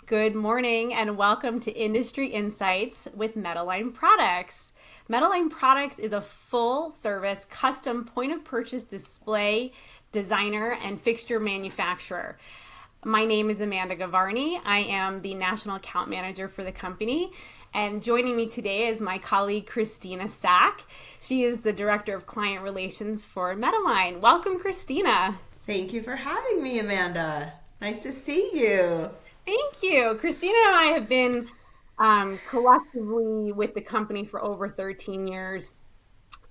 Good morning and welcome to Industry Insights with Metaline Products. Metaline Products is a full-service custom point-of-purchase display designer and fixture manufacturer. My name is Amanda Gavarni. I am the National Account Manager for the company. And joining me today is my colleague, Christina Sack. She is the Director of Client Relations for Metaline. Welcome, Christina. Thank you for having me, Amanda. Nice to see you. Thank you. Christina and I have been collectively with the company for over 13 years.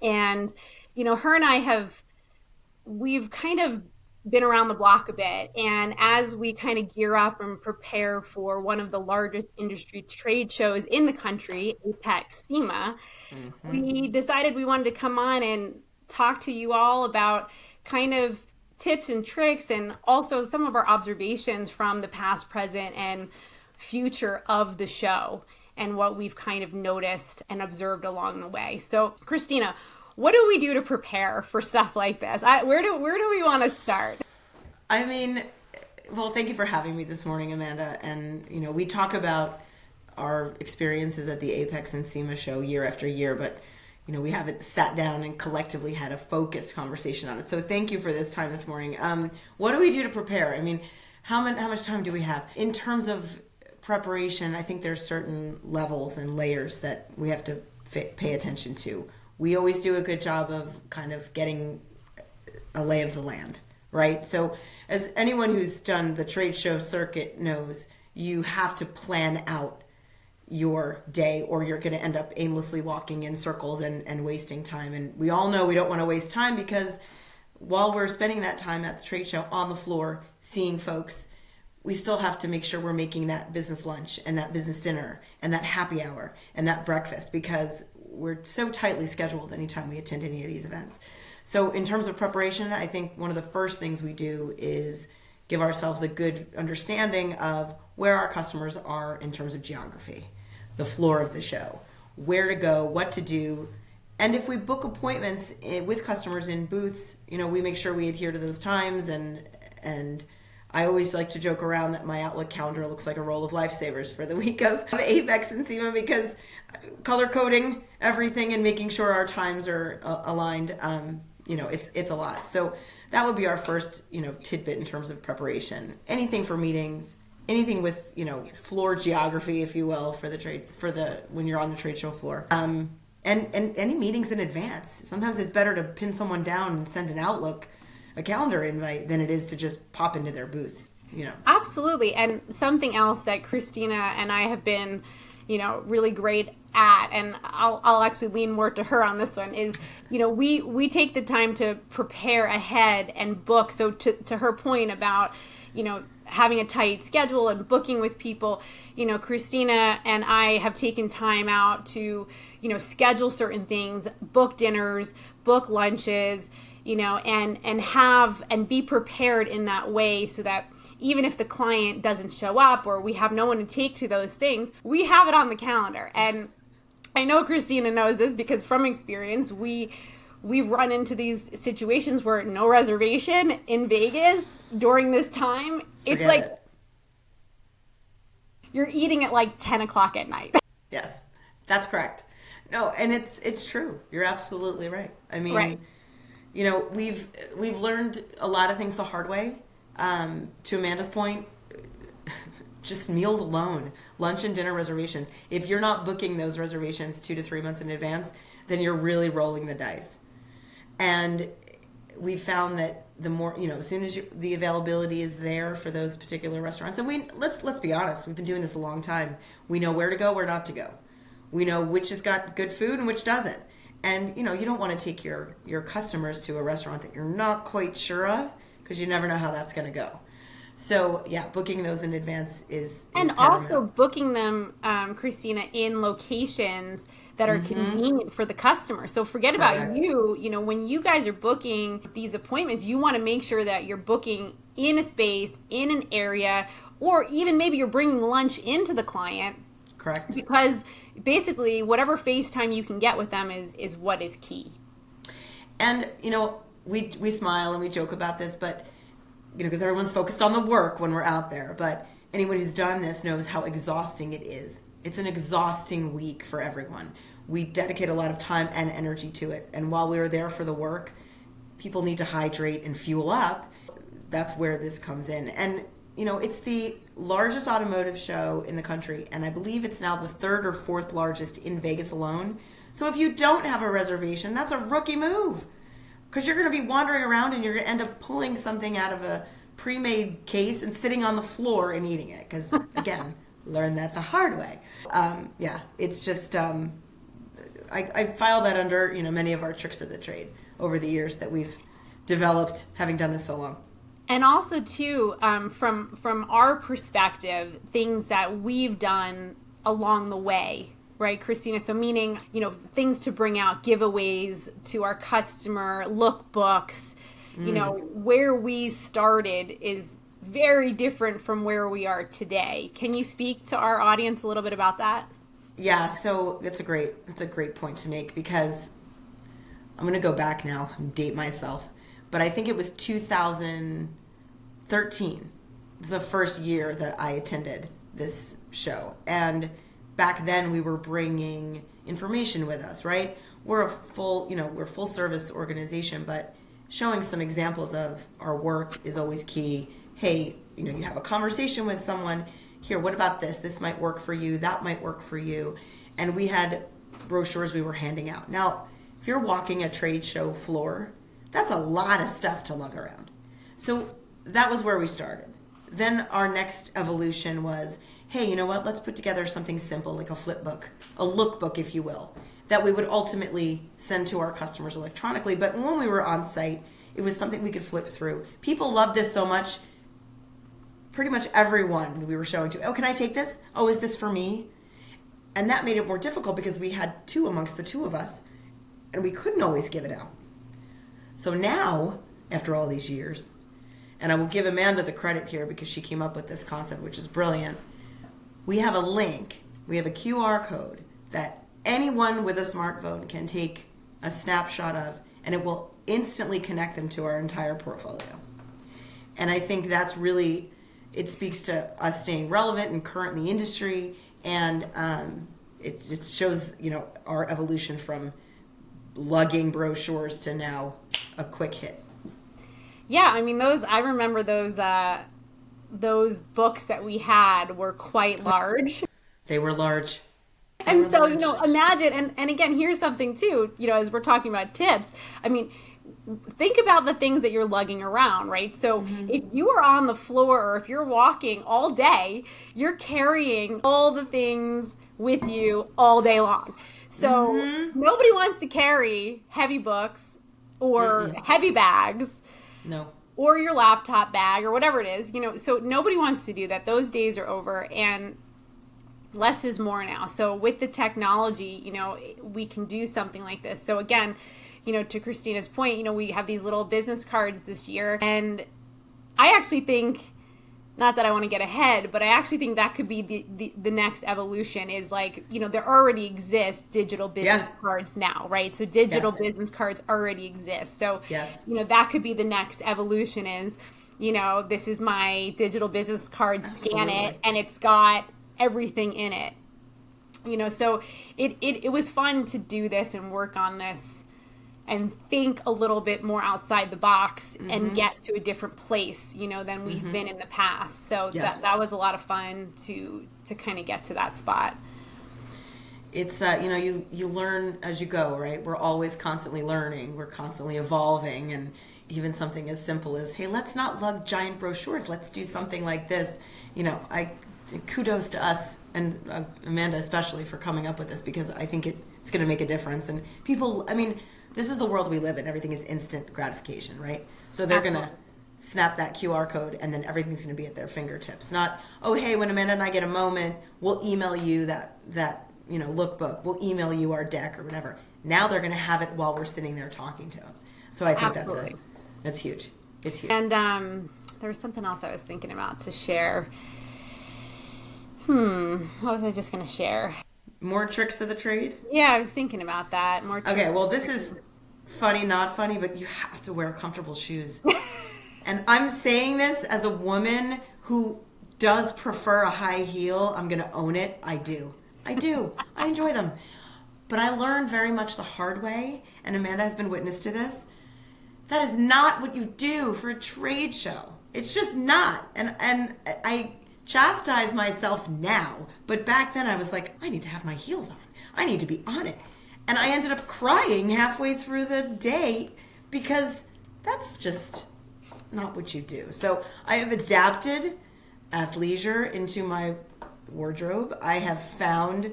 And, her and we've kind of been around the block a bit. And as we kind of gear up and prepare for one of the largest industry trade shows in the country, AAPEX SEMA, we decided we wanted to come on and talk to you all about kind of tips and tricks and also some of our observations from the past, present, and future of the show and what we've kind of noticed and observed along the way. So, Christina, what do we do to prepare for stuff like this? Where do we want to start? Well, thank you for having me this morning, Amanda. And, we talk about our experiences at the AAPEX and SEMA show year after year, but we haven't sat down and collectively had a focused conversation on it. So thank you for this time this morning. What do we do to prepare? How much time do we have? In terms of preparation, I think there's certain levels and layers that we have to pay attention to. We always do a good job of kind of getting a lay of the land, right? So as anyone who's done the trade show circuit knows, you have to plan out your day or you're going to end up aimlessly walking in circles and wasting time. And we all know we don't want to waste time because while we're spending that time at the trade show on the floor seeing folks, we still have to make sure we're making that business lunch and that business dinner and that happy hour and that breakfast because we're so tightly scheduled anytime we attend any of these events. So in terms of preparation, I think one of the first things we do is give ourselves a good understanding of where our customers are in terms of geography, the floor of the show, where to go, what to do. And if we book appointments with customers in booths, we make sure we adhere to those times. And I always like to joke around that my Outlook calendar looks like a roll of lifesavers for the week of AAPEX and SEMA because color coding everything and making sure our times are aligned, it's a lot. So that would be our first, tidbit in terms of preparation. Anything for meetings, anything with, floor geography, if you will, when you're on the trade show floor. And any meetings in advance. Sometimes it's better to pin someone down and send an Outlook, a calendar invite, than it is to just pop into their booth, Absolutely. And something else that Christina and I have been, really great at, and I'll actually lean more to her on this one, is, we take the time to prepare ahead and book. So to her point about, having a tight schedule and booking with people, Christina and I have taken time out to, schedule certain things, book dinners, book lunches, and be prepared in that way so that even if the client doesn't show up or we have no one to take to those things, we have it on the calendar. And I know Christina knows this because from experience, we've run into these situations where no reservation in Vegas during this time. It's like you're eating at like 10 o'clock at night. Yes, that's correct. No, and it's true. You're absolutely right. Right. We've learned a lot of things the hard way. To Amanda's point, just meals alone, lunch and dinner reservations. If you're not booking those reservations 2 to 3 months in advance, then you're really rolling the dice. And we found that the more, as soon as the availability is there for those particular restaurants, and let's be honest, we've been doing this a long time. We know where to go, where not to go. We know which has got good food and which doesn't. And, you don't want to take your customers to a restaurant that you're not quite sure of because you never know how that's going to go. So, yeah, booking those in advance is and paramount. Also booking them, Christina, in locations that are convenient for the customer. So forget about you. When you guys are booking these appointments, you want to make sure that you're booking in a space, in an area, or even maybe you're bringing lunch into the client. Correct. Because basically whatever FaceTime you can get with them is what is key. And, we smile and we joke about this, but, because everyone's focused on the work when we're out there. But anyone who's done this knows how exhausting it is. It's an exhausting week for everyone. We dedicate a lot of time and energy to it. And while we were there for the work, people need to hydrate and fuel up. That's where this comes in. And, it's the largest automotive show in the country. And I believe it's now the third or fourth largest in Vegas alone. So if you don't have a reservation, that's a rookie move. Because you're going to be wandering around and you're going to end up pulling something out of a pre-made case and sitting on the floor and eating it. Because, again, learn that the hard way. It's just, I file that under, many of our tricks of the trade over the years that we've developed having done this so long. And also, too, from our perspective, things that we've done along the way, right, Christina? So meaning, things to bring out, giveaways to our customer, lookbooks, where we started is very different from where we are today. Can you speak to our audience a little bit about that? Yeah, so that's a great point to make, because I'm going to go back now and date myself, but I think it was 2013. It's the first year that I attended this show. And back then we were bringing information with us, right? We're a full service organization, but showing some examples of our work is always key. Hey, you have a conversation with someone, here, what about this? This might work for you, that might work for you. And we had brochures we were handing out. Now, if you're walking a trade show floor, that's a lot of stuff to lug around. So that was where we started. Then our next evolution was, hey, you know what? Let's put together something simple like a flip book, a lookbook, if you will, that we would ultimately send to our customers electronically. But when we were on site, it was something we could flip through. People loved this so much. Pretty much everyone we were showing to, oh, can I take this? Oh, is this for me? And that made it more difficult because we had two amongst the two of us, and we couldn't always give it out. So now, after all these years, and I will give Amanda the credit here because she came up with this concept, which is brilliant, we have a link, we have a QR code that anyone with a smartphone can take a snapshot of, and it will instantly connect them to our entire portfolio. And I think that's really, it speaks to us staying relevant and current in the industry, and it shows, our evolution from lugging brochures to now a quick hit. Yeah, I mean, I remember those books that we had were quite large. They were large. And so, imagine, and again, here's something too, as we're talking about tips. I mean, think about the things that you're lugging around, right? So if you are on the floor or if you're walking all day, you're carrying all the things with you all day long. So nobody wants to carry heavy books or heavy bags. No. Or your laptop bag or whatever it is, so nobody wants to do that. Those days are over, and less is more now. So with the technology, we can do something like this. So again, to Christina's point, we have these little business cards this year, and I actually think, not that I want to get ahead, but I actually think that could be the next evolution is like, there already exist digital business cards now, right? So digital business cards already exist. So, that could be the next evolution is, this is my digital business card, scan it, and it's got everything in it. So it was fun to do this and work on this and think a little bit more outside the box and get to a different place, than we've been in the past. So that was a lot of fun to kind of get to that spot. It's, you learn as you go, right? We're always constantly learning. We're constantly evolving. And even something as simple as, hey, let's not lug giant brochures. Let's do something like this. Kudos to us and Amanda especially for coming up with this, because I think it's going to make a difference. And people, this is the world we live in. Everything is instant gratification, right? So they're going to snap that QR code and then everything's going to be at their fingertips. Not, oh, hey, when Amanda and I get a moment, we'll email you that lookbook. We'll email you our deck or whatever. Now they're going to have it while we're sitting there talking to them. So I think that's huge. It's huge. And there was something else I was thinking about to share. What was I just going to share? More tricks of the trade? Yeah, I was thinking about that. More tricks. Okay, well, this is funny, not funny, but you have to wear comfortable shoes. And I'm saying this as a woman who does prefer a high heel, I'm going to own it. I do. I do. I enjoy them. But I learned very much the hard way, and Amanda has been witness to this. That is not what you do for a trade show. It's just not. And I chastise myself now, but back then I was like, I need to have my heels on. I need to be on it. And I ended up crying halfway through the day because that's just not what you do. So I have adapted athleisure into my wardrobe. I have found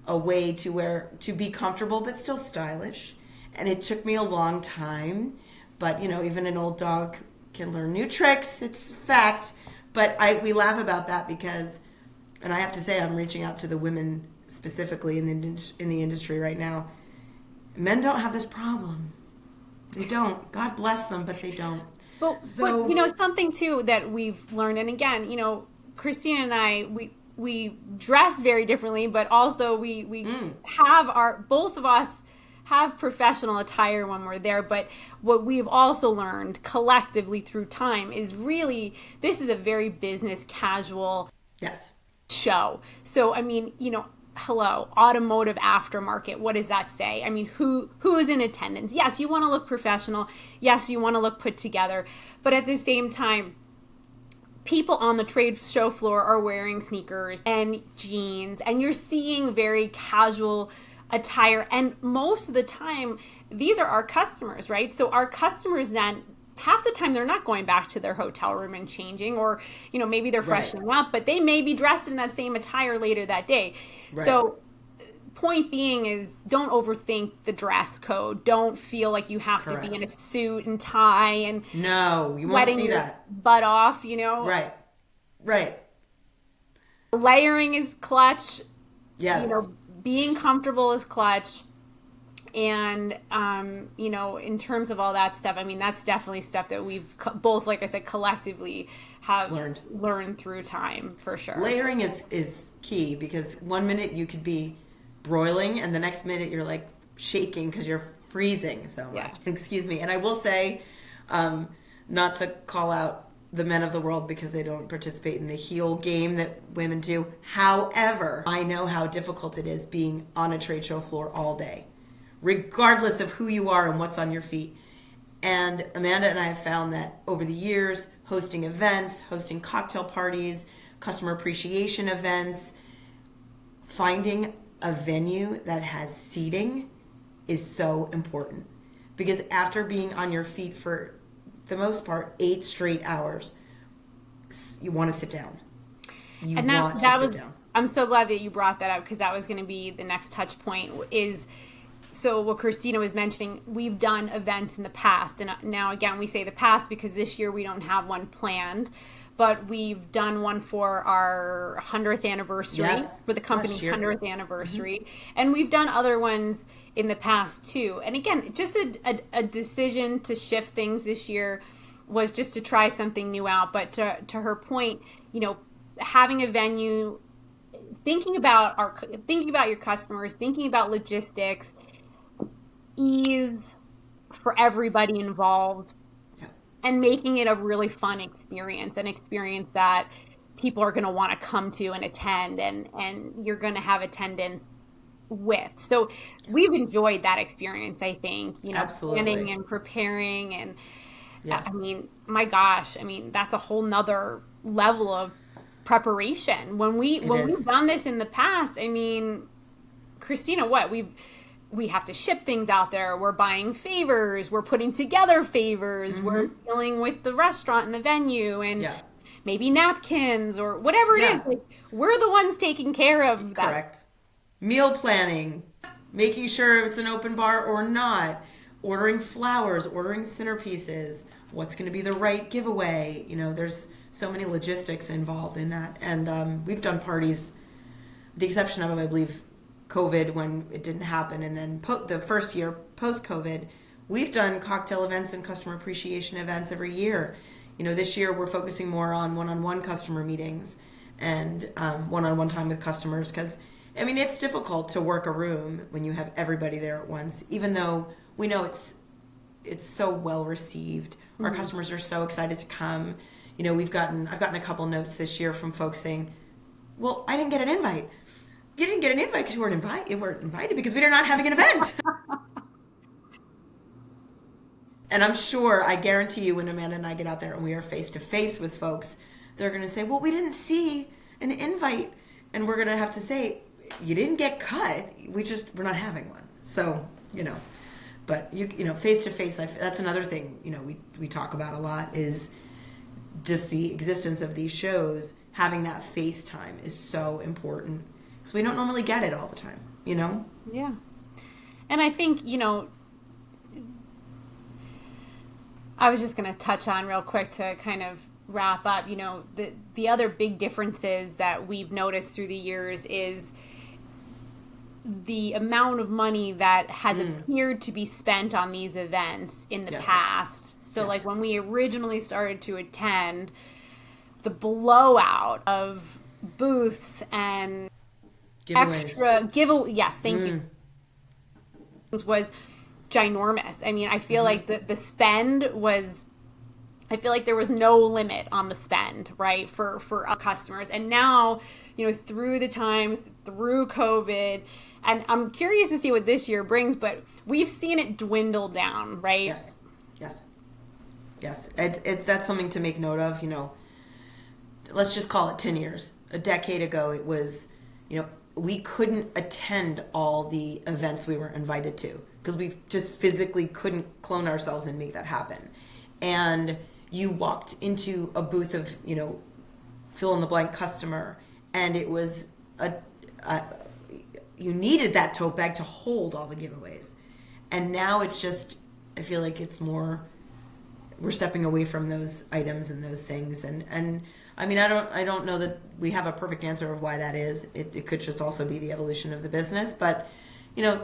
a way to be comfortable but still stylish. And it took me a long time, but even an old dog can learn new tricks. It's fact. But we laugh about that because, and I have to say, I'm reaching out to the women specifically in the industry right now. Men don't have this problem. They don't. God bless them, but they don't. But something too that we've learned, and again, Christina and I, we dress very differently, but also we have both of us have professional attire when we're there. But what we've also learned collectively through time is really, this is a very business casual show. So, hello, automotive aftermarket. What does that say? Who is in attendance? Yes, you want to look professional. Yes, you want to look put together. But at the same time, people on the trade show floor are wearing sneakers and jeans, and you're seeing very casual attire. And most of the time, these are our customers, right? So our customers then, half the time, they're not going back to their hotel room and changing, or, maybe they're freshening up, but they may be dressed in that same attire later that day. Right. So point being is, don't overthink the dress code. Don't feel like you have to be in a suit and tie and no, you won't see that butt off, Right. Layering is clutch. Yes. Being comfortable is clutch. And, in terms of all that stuff, that's definitely stuff that we've both, like I said, collectively have learned through time, for sure. Layering is key, because one minute you could be broiling and the next minute you're like shaking because you're freezing so much. Yeah. Excuse me. And I will say, not to call out the men of the world because they don't participate in the heel game that women do. However, I know how difficult it is being on a trade show floor all day, regardless of who you are and what's on your feet. And Amanda and I have found that over the years, hosting events, hosting cocktail parties, customer appreciation events, finding a venue that has seating is so important. Because after being on your feet for the most part 8 straight hours, you want to sit down. I'm so glad that you brought that up, because that was going to be the next touch point. Is so what Christina was mentioning, we've done events in the past, and now again we say the past because this year we don't have one planned, but we've done one for our 100th anniversary, for the company's 100th anniversary, and we've done other ones in the past too. And again, just a decision to shift things this year was just to try something new out. But to her point, having a venue, thinking about your customers, thinking about logistics, ease for everybody involved, and making it a really fun experience, an experience that people are going to want to come to and attend, and you're going to have attendance with. So we've enjoyed that experience, I think, Absolutely. Planning and preparing, and my gosh, that's a whole nother level of preparation. When we've done this in the past, Christina, we have to ship things out there. We're buying favors. We're putting together favors. Mm-hmm. We're dealing with the restaurant and the venue, and maybe napkins or whatever it is. Like, we're the ones taking care of that. Correct. Meal planning, making sure it's an open bar or not, ordering flowers, ordering centerpieces, what's going to be the right giveaway. There's so many logistics involved in that. And we've done parties, with the exception of, I believe, COVID, when it didn't happen, and then the first year post-COVID, we've done cocktail events and customer appreciation events every year. This year we're focusing more on one-on-one customer meetings and one-on-one time with customers, because it's difficult to work a room when you have everybody there at once, even though we know it's so well received. Mm-hmm. Our customers are so excited to come. I've gotten a couple notes this year from folks saying, well, I didn't get an invite. You didn't get an invite because you weren't invited because we are not having an event. And I'm sure, I guarantee you, when Amanda and I get out there and we are face to face with folks, they're going to say, well, we didn't see an invite. And we're going to have to say, you didn't get cut. We're not having one. So, but face to face, that's another thing, we talk about a lot, is just the existence of these shows. Having that face time is so important because we don't normally get it all the time, Yeah. And I think, I was just going to touch on real quick to kind of wrap up, the other big differences that we've noticed through the years is the amount of money that has appeared to be spent on these events in the past. So like when we originally started to attend, the blowout of booths and Giveaways. extra yes, thank you, was ginormous. I mean, I feel like the spend was, I feel like there was no limit on the spend, right, for our customers. And now, through the time, through COVID, and I'm curious to see what this year brings, but we've seen it dwindle down, right? Yes. That's something to make note of, let's just call it 10 years. A decade ago, it was, we couldn't attend all the events we were invited to because we just physically couldn't clone ourselves and make that happen. And you walked into a booth of, fill in the blank customer, and it was you needed that tote bag to hold all the giveaways. And now it's just, I feel like it's more, we're stepping away from those items and those things. And I mean, I don't know that we have a perfect answer of why that is. It could just also be the evolution of the business, but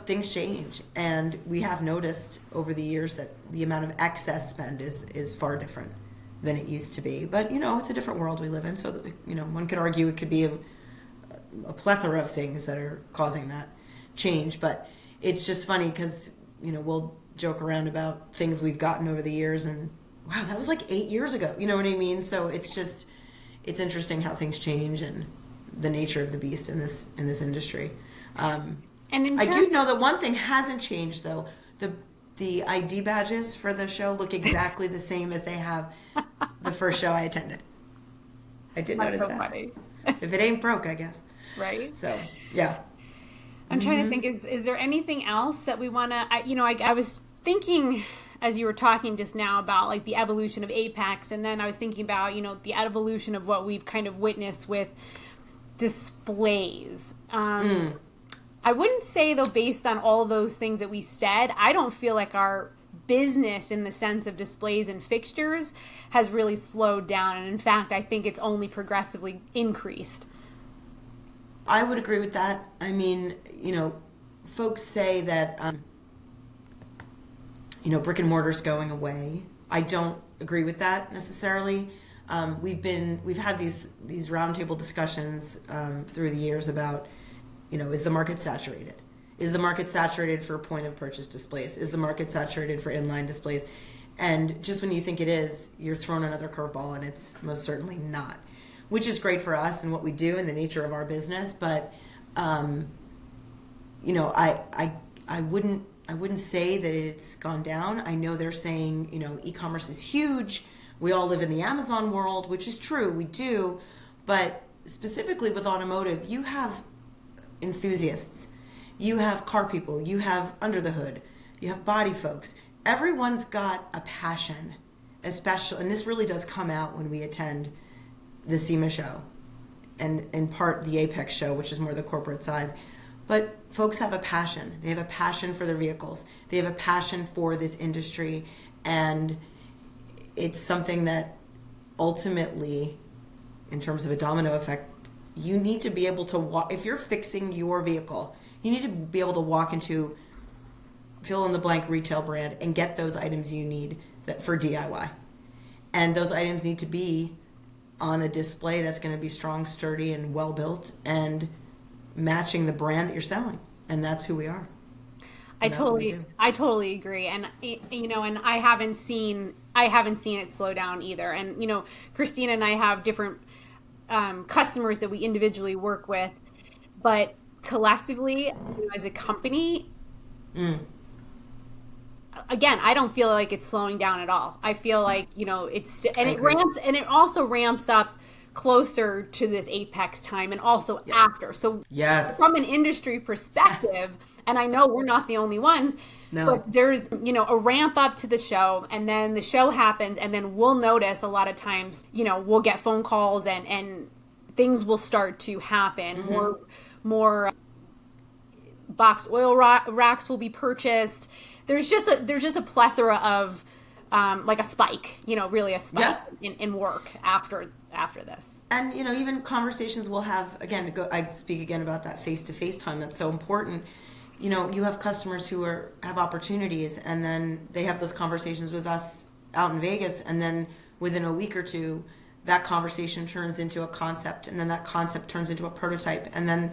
things change, and we have noticed over the years that the amount of excess spend is far different than it used to be. But it's a different world we live in, so that, one could argue it could be a plethora of things that are causing that change. But it's just funny because we'll joke around about things we've gotten over the years, and wow, that was like 8 years ago. You know what I mean? So it's interesting how things change and the nature of the beast in this industry. And I do know that one thing hasn't changed, though. The ID badges for the show look exactly the same as they have the first show I attended. I did notice that. Funny. If it ain't broke, I guess. Right. So, yeah. I'm trying to think, is there anything else that we want to, I was thinking as you were talking just now about like the evolution of AAPEX, and then I was thinking about, the evolution of what we've kind of witnessed with displays. I wouldn't say, though, based on all those things that we said, I don't feel like our business in the sense of displays and fixtures has really slowed down. And in fact, I think it's only progressively increased. I would agree with that. I mean, folks say that, brick and mortar's going away. I don't agree with that necessarily. We've had these roundtable discussions through the years about, is the market saturated? Is the market saturated for point of purchase displays? Is the market saturated for inline displays? And just when you think it is, you're thrown another curveball, and it's most certainly not, which is great for us and what we do and the nature of our business. But, I wouldn't say that it's gone down. I know they're saying, e-commerce is huge. We all live in the Amazon world, which is true. We do. But specifically with automotive, you have enthusiasts, you have car people, you have under the hood, you have body folks. Everyone's got a passion, especially, and this really does come out when we attend the SEMA show and in part the AAPEX show, which is more the corporate side. But folks have a passion. They have a passion for their vehicles. They have a passion for this industry, and it's something that ultimately, in terms of a domino effect, you need to be able to walk. If you're fixing your vehicle, you need to be able to walk into fill in the blank retail brand and get those items you need for DIY. And those items need to be on a display that's going to be strong, sturdy, and well built, and matching the brand that you're selling. And that's who we are. I totally agree. And and I haven't seen I haven't seen it slow down either. And, Christina and I have different customers that we individually work with, but collectively, as a company, again, I don't feel like it's slowing down at all. I feel like, it's, and it also ramps up closer to this AAPEX time and also after. So from an industry perspective, and I know we're not the only ones, but there's, a ramp up to the show, and then the show happens, and then we'll notice a lot of times, we'll get phone calls and things will start to happen. More boxed oil racks will be purchased. There's just a plethora of like a spike, really a spike in work after this. And even conversations we'll have, again, I speak again about that face-to-face time that's so important. You have customers who have opportunities, and then they have those conversations with us out in Vegas, and then within a week or two, that conversation turns into a concept, and then that concept turns into a prototype, and then,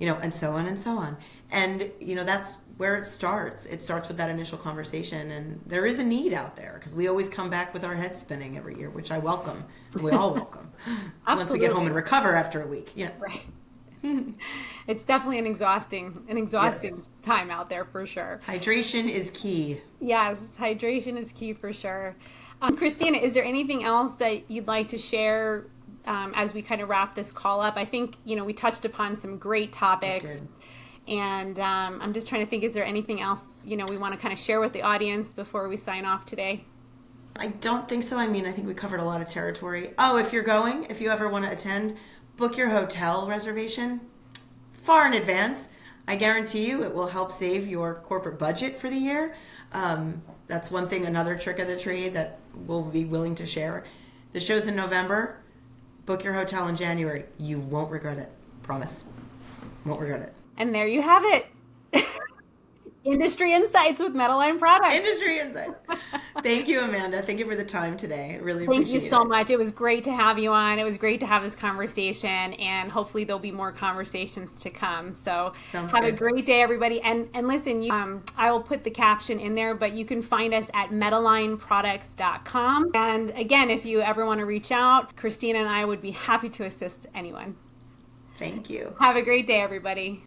and so on and so on. And, that's where it starts. It starts with that initial conversation, and there is a need out there, because we always come back with our heads spinning every year, which I welcome. We all welcome. Once we get home and recover after a week. Right. It's definitely an exhausting time out there for sure. Hydration is key. Yes, hydration is key for sure. Christina, is there anything else that you'd like to share as we kind of wrap this call up? I think, we touched upon some great topics. And I'm just trying to think, is there anything else, we want to kind of share with the audience before we sign off today? I don't think so. I think we covered a lot of territory. Oh, if you ever want to attend, book your hotel reservation far in advance. I guarantee you it will help save your corporate budget for the year. That's one thing, another trick of the trade that we'll be willing to share. The show's in November. Book your hotel in January. You won't regret it. Promise. Won't regret it. And there you have it. Industry Insights with Metaline Products. Industry Insights. Thank you, Amanda. Thank you for the time today. I really appreciate it. Thank you so much. It was great to have you on. It was great to have this conversation, and hopefully there'll be more conversations to come. So have a great day, everybody. And listen, I will put the caption in there, but you can find us at metalineproducts.com. And again, if you ever want to reach out, Christina and I would be happy to assist anyone. Thank you. Have a great day, everybody.